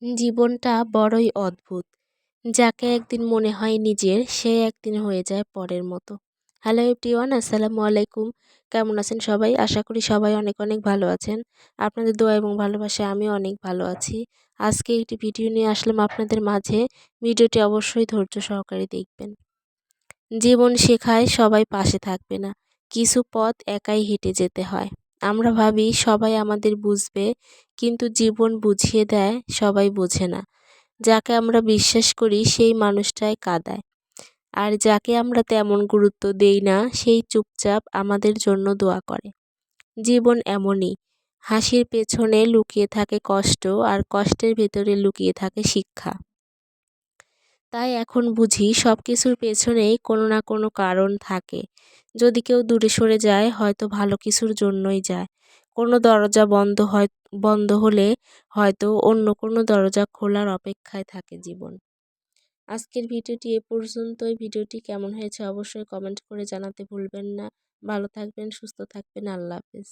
জীবনটা বড়ই অদ্ভুত। যাকে একদিন মনে হয় নিজের, সে একদিন হয়ে যায় পরের মতো। হ্যালো এভরিওয়ান, আসসালামু আলাইকুম। কেমন আছেন সবাই? আশা করি সবাই অনেক অনেক ভালো আছেন। আপনাদের দোয়া এবং ভালোবাসায় আমিও অনেক ভালো আছি। আজকে একটি ভিডিও নিয়ে আসলাম আপনাদের মাঝে। ভিডিওটি অবশ্যই ধৈর্য সহকারে দেখবেন। জীবন শেখায় সবাই পাশে থাকবে না, কিছু পথ একাই হেঁটে যেতে হয়। আমরা ভাবি সবাই আমাদের বুঝবে, কিন্তু জীবন বুঝিয়ে দেয় সবাই বোঝে না। যাকে আমরা বিশ্বাস করি সেই মানুষটাই কাঁদায়, আর যাকে আমরা তেমন গুরুত্ব দেই না সেই চুপচাপ আমাদের জন্য দোয়া করে। জীবন এমনই, হাসির পেছনে লুকিয়ে থাকে কষ্ট, আর কষ্টের ভেতরে লুকিয়ে থাকে শিক্ষা। তাই এখন বুঝি সব কিছুর পেছনেই কোনো না কোনো কারণ থাকে। যদি কেউ দূরে সরে যায়, হয়তো ভালো কিছুর জন্যই যায়। কোনো দরজা বন্ধ হলে হয়তো অন্য কোনো দরজা খোলার অপেক্ষায় থাকে জীবন। আজকের ভিডিওটি এ পর্যন্তই। ভিডিওটি কেমন হয়েছে অবশ্যই কমেন্ট করে জানাতে ভুলবেন না। ভালো থাকবেন, সুস্থ থাকবেন। আল্লাহ হাফেজ।